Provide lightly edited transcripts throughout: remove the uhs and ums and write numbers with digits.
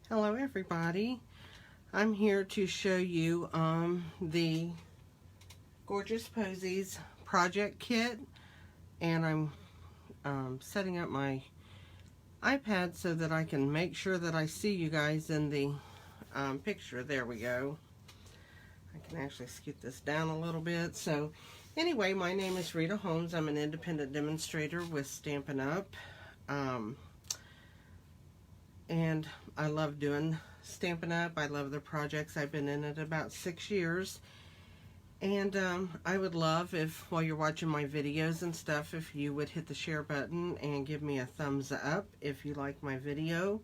Hello everybody. I'm here to show you the Gorgeous Posies project kit, and I'm setting up my iPad so that I can make sure that I see you guys in the picture. There we go. I can actually scoot this down a little bit. So anyway, my name is Rita Holmes. I'm an independent demonstrator with Stampin' Up. And I love doing Stampin' Up. I love the projects. I've been in it about 6 years. And I would love if, while you're watching my videos and stuff, if you would hit the share button and give me a thumbs up if you like my video.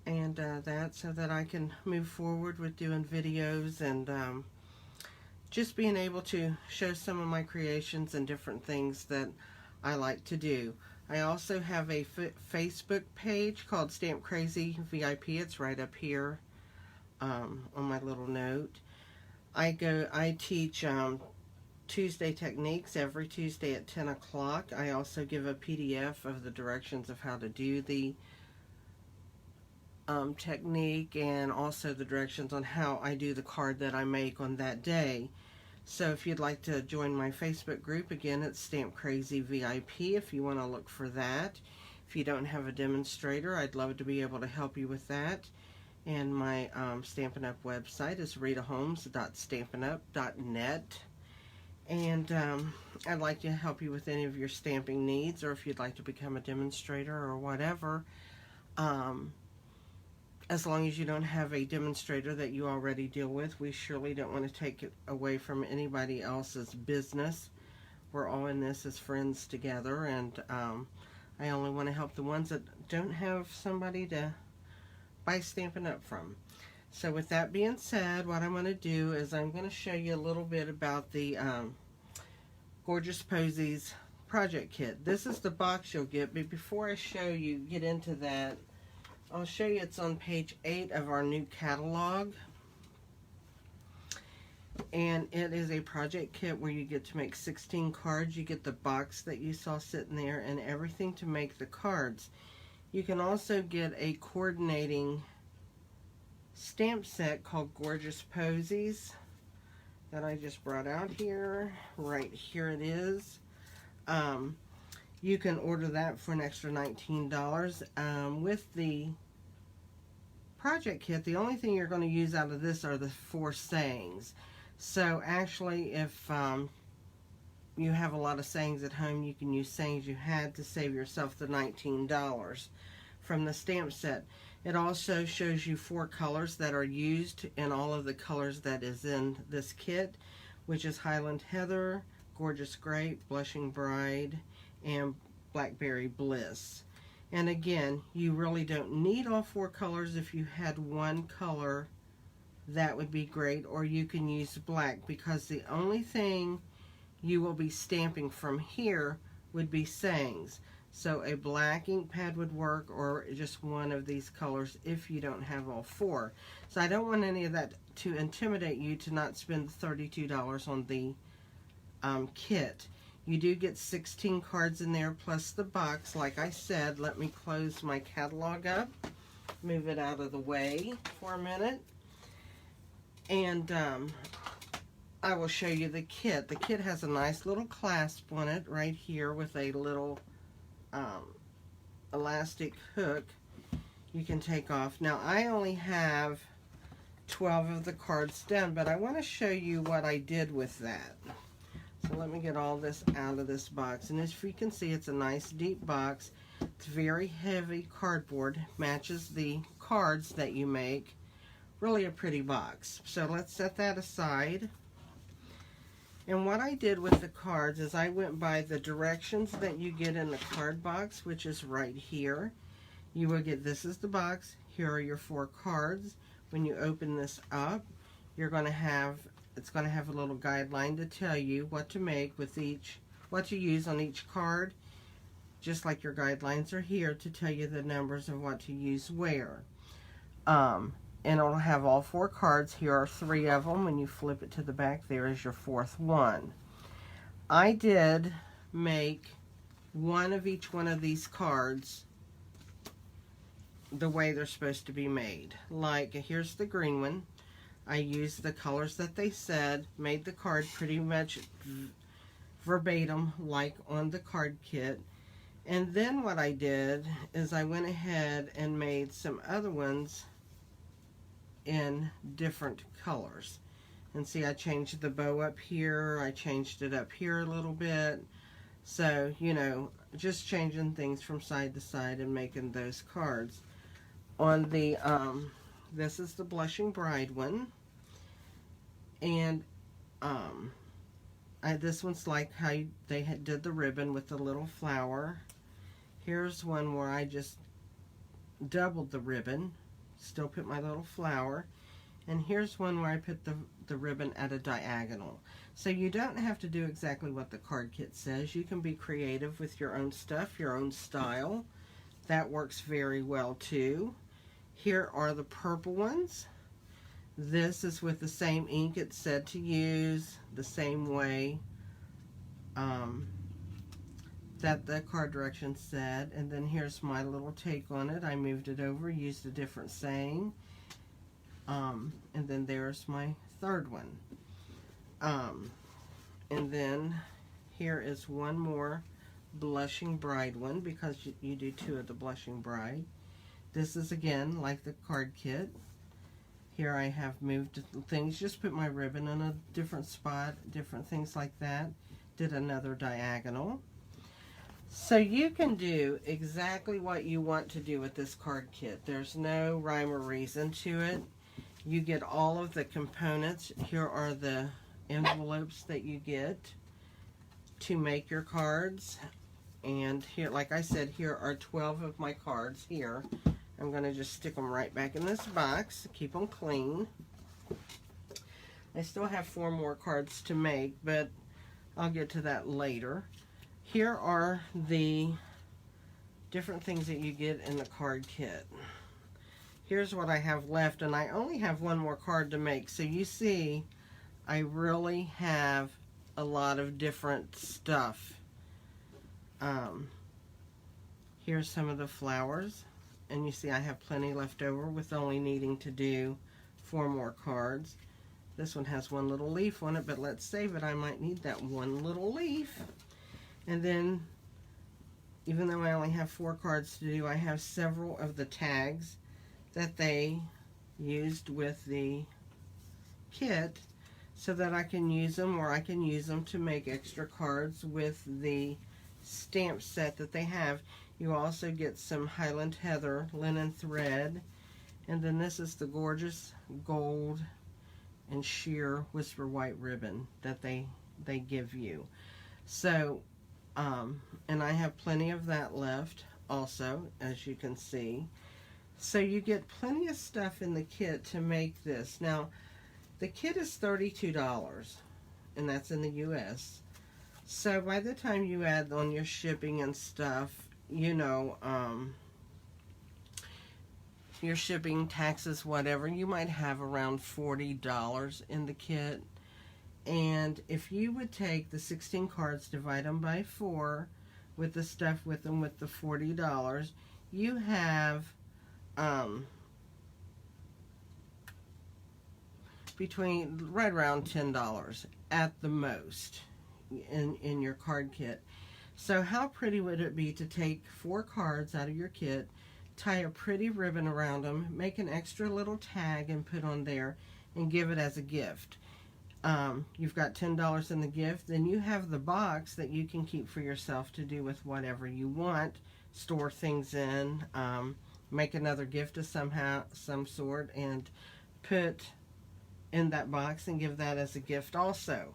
And that so that I can move forward with doing videos and just being able to show some of my creations and different things that I like to do. I also have a Facebook page called Stamp Crazy VIP. It's right up here on my little note. I teach Tuesday techniques every Tuesday at 10 o'clock. I also give a PDF of the directions of how to do the technique, and also the directions on how I do the card that I make on that day. So if you'd like to join my Facebook group, again, it's Stamp Crazy VIP if you want to look for that. If you don't have a demonstrator, I'd love to be able to help you with that. And my Stampin' Up website is ritaholmes.stampinup.net. And I'd like to help you with any of your stamping needs, or if you'd like to become a demonstrator or whatever. As long as you don't have a demonstrator that you already deal with. We surely don't want to take it away from anybody else's business. We're all in this as friends together, and I only want to help the ones that don't have somebody to buy Stampin' Up from. So with that being said, what I'm going to do is I'm going to show you a little bit about the Gorgeous Posies project kit. This is the box you'll get, but before I get into that, I'll show you it's on page 8 of our new catalog. And it is a project kit where you get to make 16 cards. You get the box that you saw sitting there and everything to make the cards. You can also get a coordinating stamp set called Gorgeous Posies that I just brought out here. Right here it is. You can order that for an extra $19. With the project kit, the only thing you're going to use out of this are the 4 sayings. So actually, if you have a lot of sayings at home, you can use sayings you had to save yourself the $19 from the stamp set. It also shows you 4 colors that are used in all of the colors that is in this kit, which is Highland Heather, Gorgeous Grape, Blushing Bride, and Blackberry Bliss. And again, you really don't need all 4 colors. If you had 1 color, that would be great, or you can use black, because the only thing you will be stamping from here would be sayings. So a black ink pad would work, or just one of these colors if you don't have all 4. So I don't want any of that to intimidate you to not spend $32 on the kit. You do get 16 cards in there plus the box. Like I said, let me close my catalog up, move it out of the way for a minute, and I will show you the kit. The kit has a nice little clasp on it right here with a little elastic hook you can take off. Now I only have 12 of the cards done, but I want to show you what I did with that. So let me get all this out of this box. And as you can see, it's a nice deep box. It's very heavy cardboard. Matches the cards that you make. Really a pretty box. So let's set that aside. And what I did with the cards is I went by the directions that you get in the card box, which is right here. You will get, this is the box. Here are your 4 cards. When you open this up, you're going to have, it's going to have a little guideline to tell you what to make with each, what to use on each card, just like your guidelines are here to tell you the numbers of what to use where. And it'll have all 4 cards. Here are 3 of them. When you flip it to the back, there is your 4th one. I did make one of each one of these cards the way they're supposed to be made. Like, here's the green one. I used the colors that they said, made the card pretty much verbatim like on the card kit. And then what I did is I went ahead and made some other ones in different colors. And see, I changed the bow up here, I changed it up here a little bit. So, you know, just changing things from side to side and making those cards. On the, this is the Blushing Bride one. And, this one's like how they did the ribbon with the little flower. Here's one where I just doubled the ribbon, still put my little flower. And here's one where I put the ribbon at a diagonal. So you don't have to do exactly what the card kit says. You can be creative with your own stuff, your own style. That works very well too. Here are the purple ones. This is with the same ink it said to use, the same way that the card directions said. And then here's my little take on it. I moved it over, used a different saying. And then there's my third one. And then here is one more Blushing Bride one, because you do two of the Blushing Bride. This is again like the card kit. Here I have moved things, just put my ribbon in a different spot, different things like that. Did another diagonal. So you can do exactly what you want to do with this card kit. There's no rhyme or reason to it. You get all of the components. Here are the envelopes that you get to make your cards. And here, like I said, here are 12 of my cards here. I'm going to just stick them right back in this box, keep them clean. I still have 4 more cards to make, but I'll get to that later. Here are the different things that you get in the card kit. Here's what I have left, and I only have 1 more card to make. So you see, I really have a lot of different stuff. Here's some of the flowers, and you see I have plenty left over with only needing to do 4 more cards. This one has 1 little leaf on it, but let's save it. I might need that 1 little leaf. And then, even though I only have 4 cards to do, I have several of the tags that they used with the kit so that I can use them, or I can use them to make extra cards with the stamp set that they have. You also get some Highland Heather linen thread, and then this is the Gorgeous Gold and Sheer Whisper White ribbon that they give you. So, and I have plenty of that left also, as you can see. So you get plenty of stuff in the kit to make this. Now, the kit is $32, and that's in the US. So by the time you add on your shipping and stuff, you know, your shipping, taxes, whatever, you might have around $40 in the kit. And if you would take the 16 cards, divide them by 4 with the stuff with them with the $40, you have between right around $10 at the most in your card kit. So how pretty would it be to take 4 cards out of your kit, tie a pretty ribbon around them, make an extra little tag and put on there, and give it as a gift. You've got $10 in the gift, then you have the box that you can keep for yourself to do with whatever you want, store things in, make another gift of some sort, and put in that box and give that as a gift also.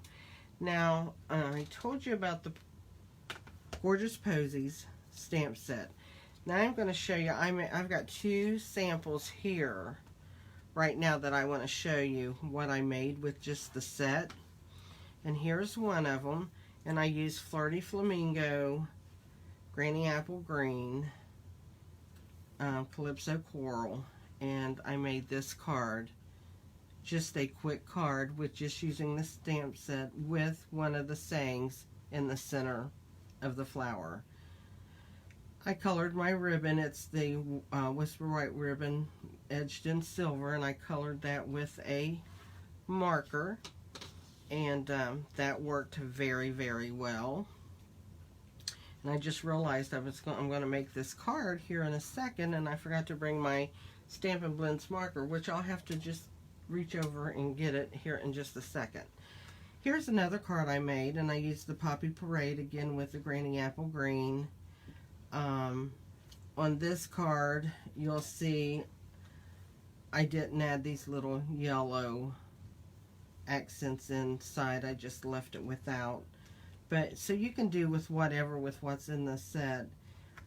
Now, I told you about the Gorgeous Posies stamp set. Now I'm going to show you, I've got 2 samples here right now that I want to show you what I made with just the set. And here's one of them, and I used Flirty Flamingo, Granny Apple Green, Calypso Coral, and I made this card. Just a quick card with just using the stamp set with one of the sayings in the center of the flower. I colored my ribbon. It's the Whisper White ribbon edged in silver, and I colored that with a marker, and that worked very, very well. And I just realized I'm going to make this card here in a second, and I forgot to bring my Stampin' Blends marker, which I'll have to just reach over and get it here in just a second. Here's another card I made, and I used the Poppy Parade again with the Granny Apple Green. On this card, you'll see I didn't add these little yellow accents inside. I just left it without. But so you can do with whatever with what's in the set.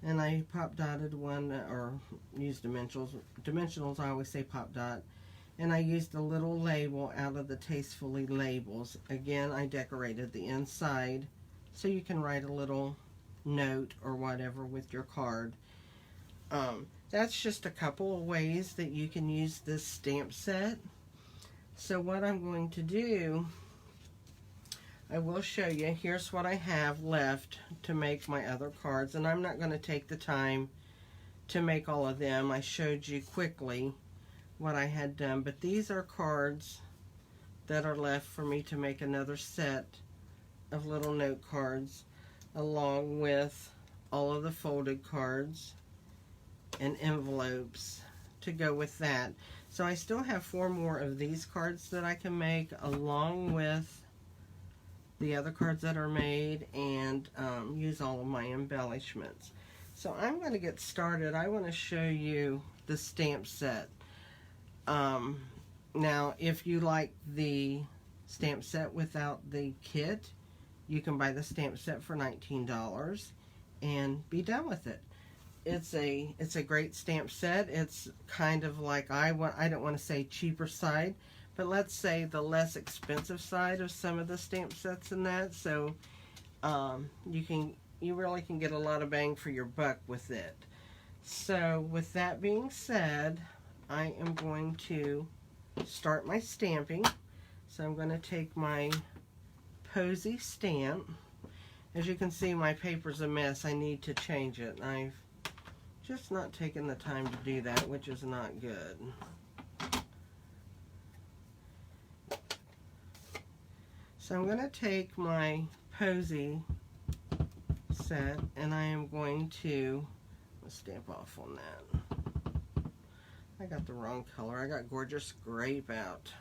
And I pop dotted one, or used dimensionals. Dimensionals, I always say pop dot. And I used a little label out of the Tastefully labels. Again, I decorated the inside so you can write a little note or whatever with your card. That's just a couple of ways that you can use this stamp set. So what I'm going to do, I will show you. Here's what I have left to make my other cards, and I'm not going to take the time to make all of them. I showed you quickly what I had done, but these are cards that are left for me to make another set of little note cards, along with all of the folded cards and envelopes to go with that. So I still have 4 more of these cards that I can make, along with the other cards that are made, and use all of my embellishments. So I'm going to get started. I want to show you the stamp set. Now, if you like the stamp set without the kit, you can buy the stamp set for $19 and be done with it. It's a great stamp set. It's kind of like, I don't want to say cheaper side, but let's say the less expensive side of some of the stamp sets in that. So you really can get a lot of bang for your buck with it. So with that being said, I am going to start my stamping. So I'm going to take my Posy stamp. As you can see, my paper's a mess. I need to change it. I've just not taken the time to do that, which is not good. So I'm going to take my Posy set, and I am going to stamp off on that. I got the wrong color. I got Gorgeous Grape out.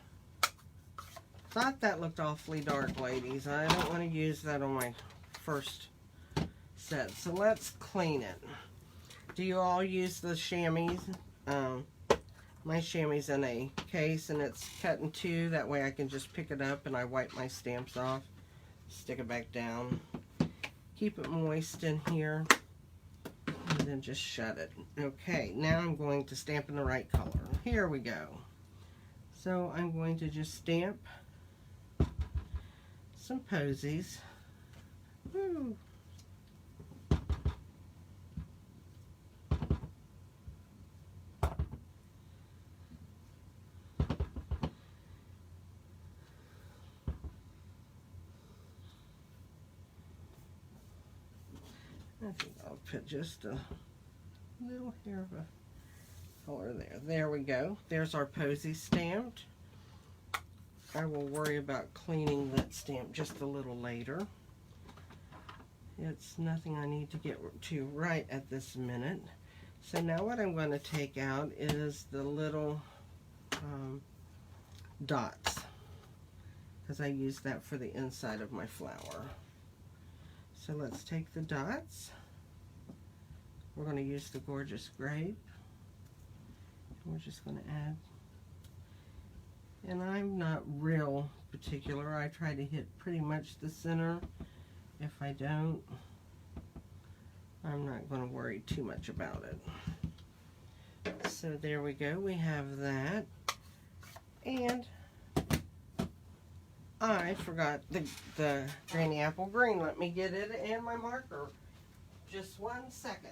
Thought that looked awfully dark, ladies. I don't want to use that on my first set. So let's clean it. Do you all use the chamois? My chamois in a case, and it's cut in 2. That way I can just pick it up and I wipe my stamps off. Stick it back down. Keep it moist in here. And then just shut it. Okay, now I'm going to stamp in the right color. Here we go. So I'm going to just stamp some posies. Woo. I think I'll put just a little hair of a color there. There we go. There's our posy stamped. I will worry about cleaning that stamp just a little later. It's nothing I need to get to right at this minute. So now what I'm going to take out is the little dots, because I use that for the inside of my flower. So let's take the dots. We're going to use the Gorgeous Grape. We're just going to add, and I'm not real particular. I try to hit pretty much the center. If I don't, I'm not going to worry too much about it. So there we go. We have that. And I forgot the Granny Apple Green. Let me get it and my marker. Just 1 second.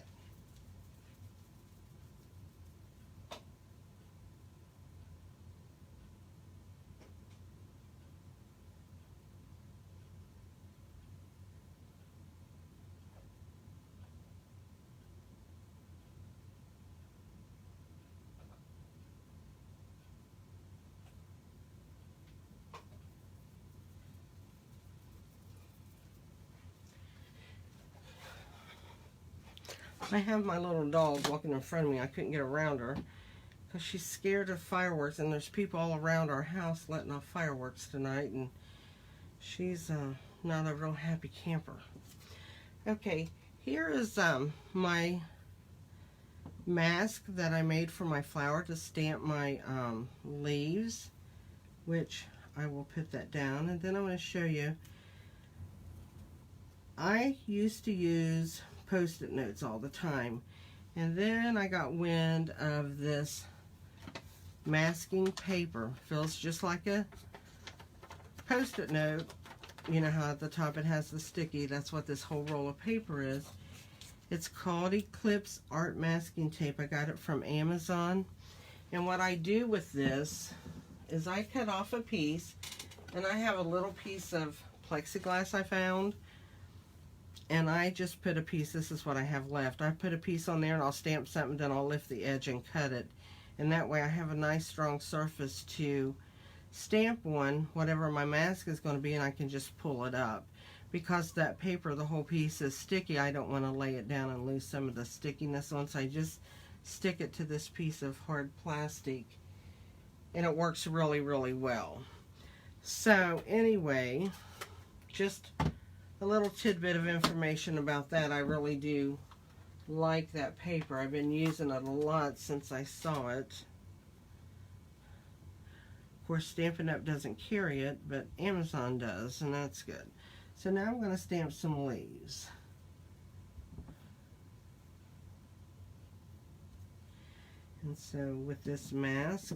I have my little dog walking in front of me. I couldn't get around her because she's scared of fireworks, and there's people all around our house letting off fireworks tonight, and she's not a real happy camper. Okay, here is my mask that I made for my flower to stamp my leaves, which I will put that down, and then I'm going to show you. I used to use Post-it notes all the time, and then I got wind of this masking paper. Feels just like a Post-it note. You know how at the top it has the sticky? That's what this whole roll of paper is. It's called Eclipse Art Masking Tape. I got it from Amazon. And what I do with this is I cut off a piece, and I have a little piece of plexiglass I found, and I just put a piece. This is what I have left. I put a piece on there, and I'll stamp something, then I'll lift the edge and cut it. And that way I have a nice strong surface to stamp on whatever my mask is going to be, and I can just pull it up. Because that paper, the whole piece is sticky, I don't want to lay it down and lose some of the stickiness once I just stick it to this piece of hard plastic, and it works really, really well. So anyway, just a little tidbit of information about that. I really do like that paper. I've been using it a lot since I saw it. Of course, Stampin' Up! Doesn't carry it, but Amazon does, and that's good. So now I'm going to stamp some leaves. And so with this mask,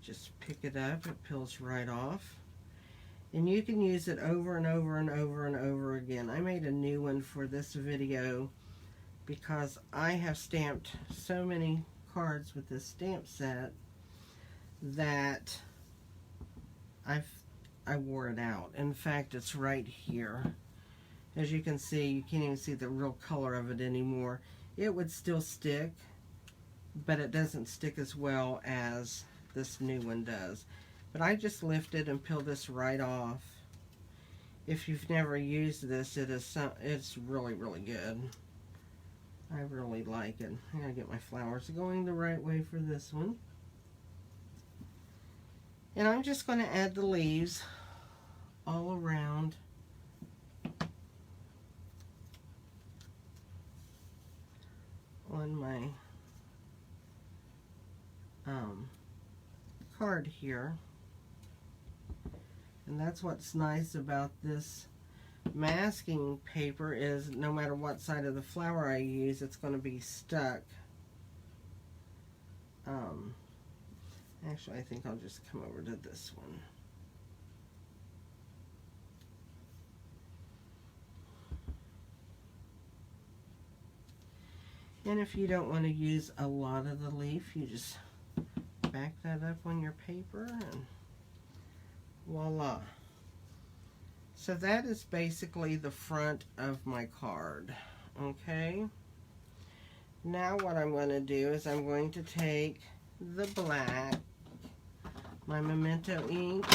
just pick it up, it peels right off. And you can use it over and over and over and over again. I made a new one for this video because I have stamped so many cards with this stamp set that I wore it out. In fact, it's right here. As you can see, you can't even see the real color of it anymore. It would still stick, but it doesn't stick as well as this new one does. But I just lifted and peeled this right off. If you've never used this, it's really, really good. I really like it. I gotta get my flowers going the right way for this one. And I'm just going to add the leaves all around on my card here. And that's what's nice about this masking paper is no matter what side of the flower I use, it's going to be stuck. Actually, I think I'll just come over to this one. And if you don't want to use a lot of the leaf, you just back that up on your paper and voila. So that is basically the front of my card. Okay. Now what I'm going to do is I'm going to take the black, my Memento ink,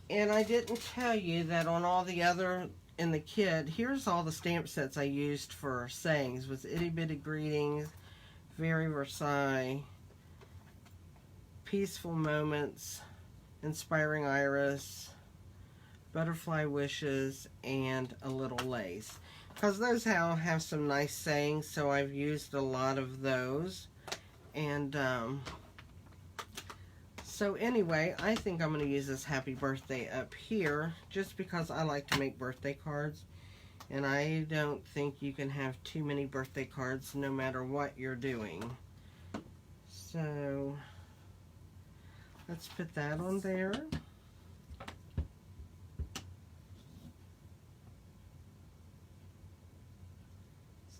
and I didn't tell you that on all the other in the kit, here's all the stamp sets I used for sayings. Was Itty Bitty Greetings, Very Versailles, Peaceful Moments, Inspiring Iris, Butterfly Wishes, and A Little Lace. Because those have some nice sayings, so I've used a lot of those. And so anyway, I think I'm going to use this happy birthday up here just because I like to make birthday cards. And I don't think you can have too many birthday cards no matter what you're doing. So let's put that on there.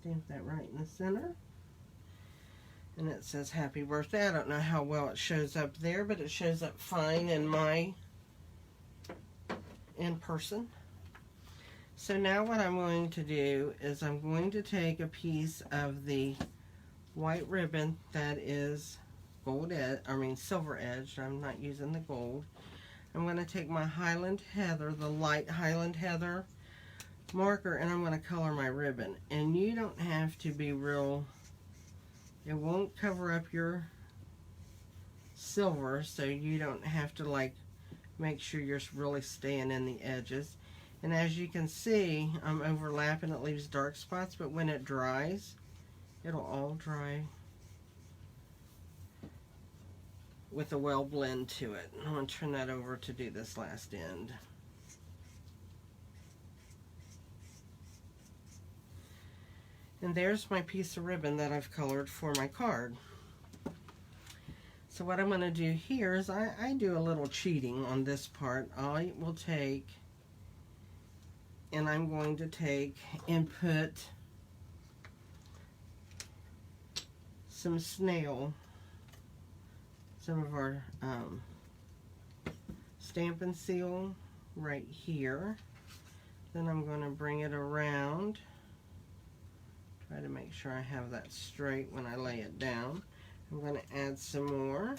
Stamp that right in the center. And it says happy birthday. I don't know how well it shows up there, but it shows up fine in my in person. So now what I'm going to do is I'm going to take a piece of the white ribbon that is silver edged. I'm not using the gold. I'm going to take my Highland Heather, the light Highland Heather, marker and I'm going to color my ribbon. And you don't have to be real, it won't cover up your silver, so you don't have to like make sure you're really staying in the edges. And as you can see, I'm overlapping, it leaves dark spots, but when it dries, it'll all dry with a well blend to it. I'm going to turn that over to do this last end. And there's my piece of ribbon that I've colored for my card. So what I'm going to do here is I do a little cheating on this part. I will take, and I'm going to take and put some snail, some of our Stampin' Seal right here. Then I'm going to bring it around. Try to make sure I have that straight when I lay it down. I'm going to add some more.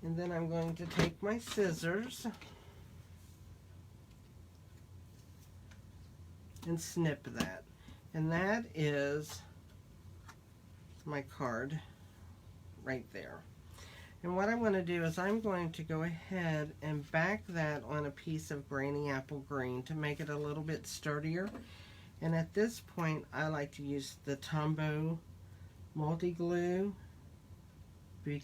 And then I'm going to take my scissors and snip that. And that is my card right there. And what I'm going to do is I'm going to go ahead and back that on a piece of Granny Apple Green to make it a little bit sturdier. And at this point, I like to use the Tombow multi-glue. I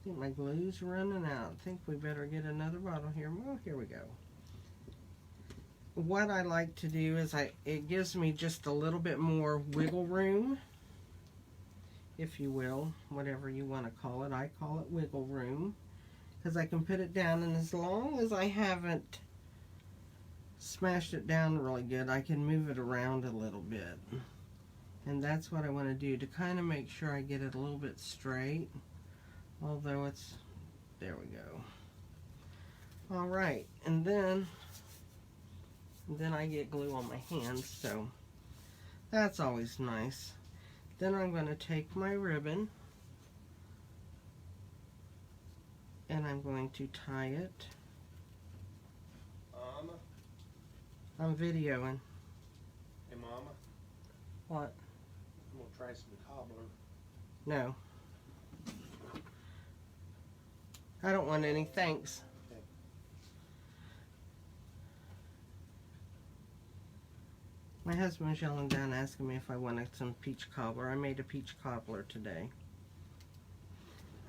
think my glue's running out. I think we better get another bottle here. Well, here we go. What I like to do is it gives me just a little bit more wiggle room, if you will, whatever you want to call it. I call it wiggle room, because I can put it down, and as long as I haven't smashed it down really good, I can move it around a little bit. And that's what I want to do to kind of make sure I get it a little bit straight, although it's, there we go. Alright, and then I get glue on my hands, so that's always nice. Then I'm going to take my ribbon and I'm going to tie it. Mama? I'm videoing. Hey, Mama? What? I'm going to try some cobbler. No. I don't want any, thanks. Okay. My husband was yelling down asking me if I wanted some peach cobbler. I made a peach cobbler today.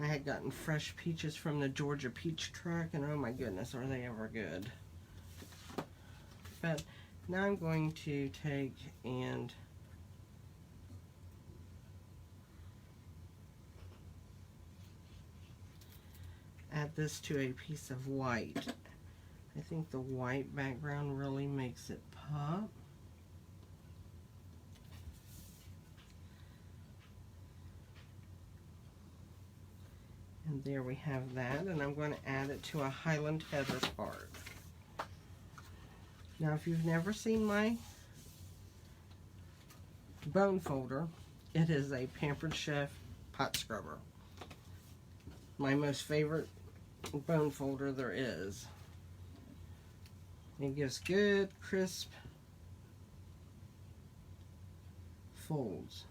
I had gotten fresh peaches from the Georgia peach truck, and oh my goodness, are they ever good. But now I'm going to take and add this to a piece of white. I think the white background really makes it pop. And there we have that, and I'm going to add it to a Highland Heather card. Now, if you've never seen my bone folder, it is a Pampered Chef pot scrubber. My most favorite bone folder there is. It gives good, crisp folds.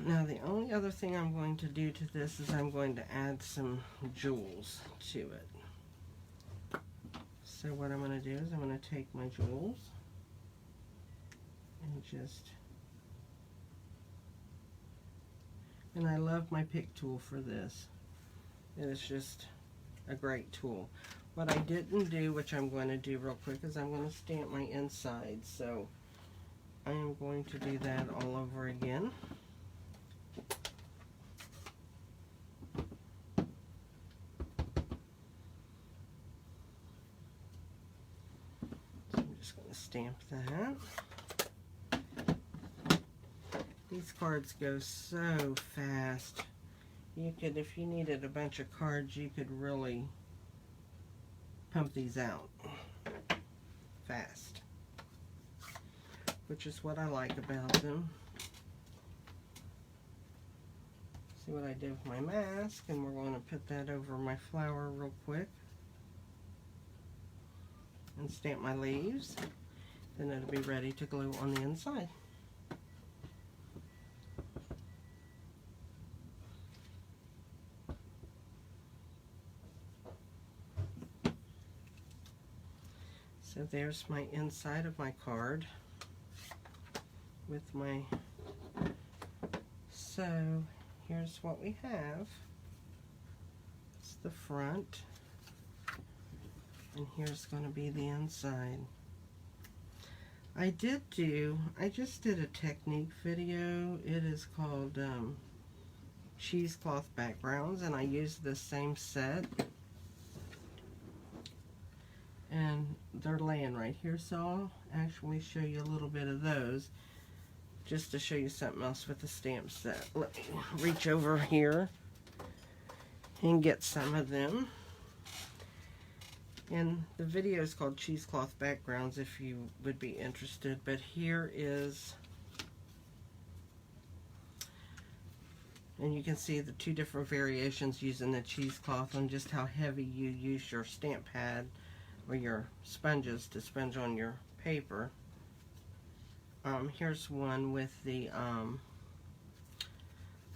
Now the only other thing I'm going to do to this is I'm going to add some jewels to it. So what I'm going to do is I'm going to take my jewels and I love my pick tool for this. It is just a great tool. What I didn't do, which I'm going to do real quick, is I'm going to stamp my inside. So I am going to do that all over again. So I'm just going to stamp that. These cards go so fast. You could, if you needed a bunch of cards, you could really pump these out fast. which is what I like about them. See what I did with my mask, and we're going to put that over my flower real quick and stamp my leaves. Then it'll be ready to glue on the inside. So there's my inside of my card with my, so here's what we have. It's the front, and here's going to be the inside. I just did a technique video. It is called cheesecloth backgrounds, and I used this same set. And they're laying right here, so I'll actually show you a little bit of those just to show you something else with the stamp set. Let me reach over here and get some of them. And the video is called Cheesecloth Backgrounds if you would be interested, but here is, and you can see the two different variations using the cheesecloth and just how heavy you use your stamp pad or your sponges to sponge on your paper. Here's one with the,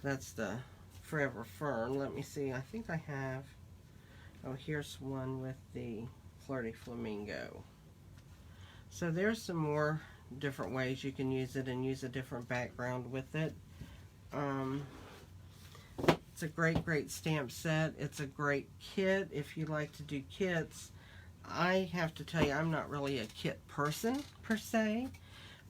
that's the Forever Fern. Let me see, I think I have, oh, here's one with the Flirty Flamingo. So there's some more different ways you can use it and use a different background with it. It's a great stamp set. It's a great kit if you like to do kits. I have to tell you, I'm not really a kit person per se,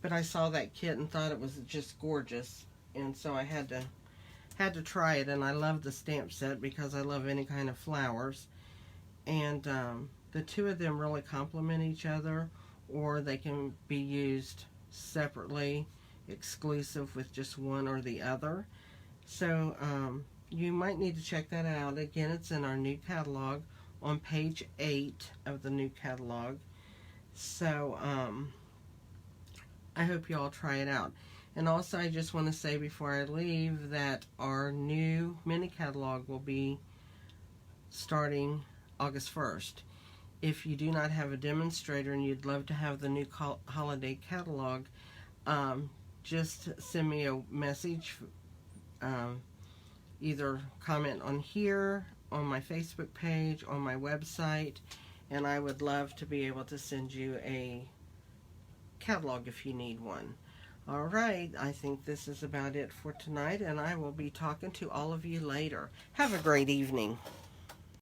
but I saw that kit and thought it was just gorgeous, and so I had to try it. And I love the stamp set because I love any kind of flowers, and the two of them really complement each other, or they can be used separately, exclusive with just one or the other. So you might need to check that out. Again, it's in our new catalog on page 8 of the new catalog. So I hope you all try it out. And also, I just want to say before I leave that our new mini catalog will be starting August 1st. If you do not have a demonstrator and you'd love to have the new holiday catalog, just send me a message. Either comment on here, on my Facebook page, on my website, and I would love to be able to send you a catalog if you need one. Alright, I think this is about it for tonight, and I will be talking to all of you later. Have a great evening.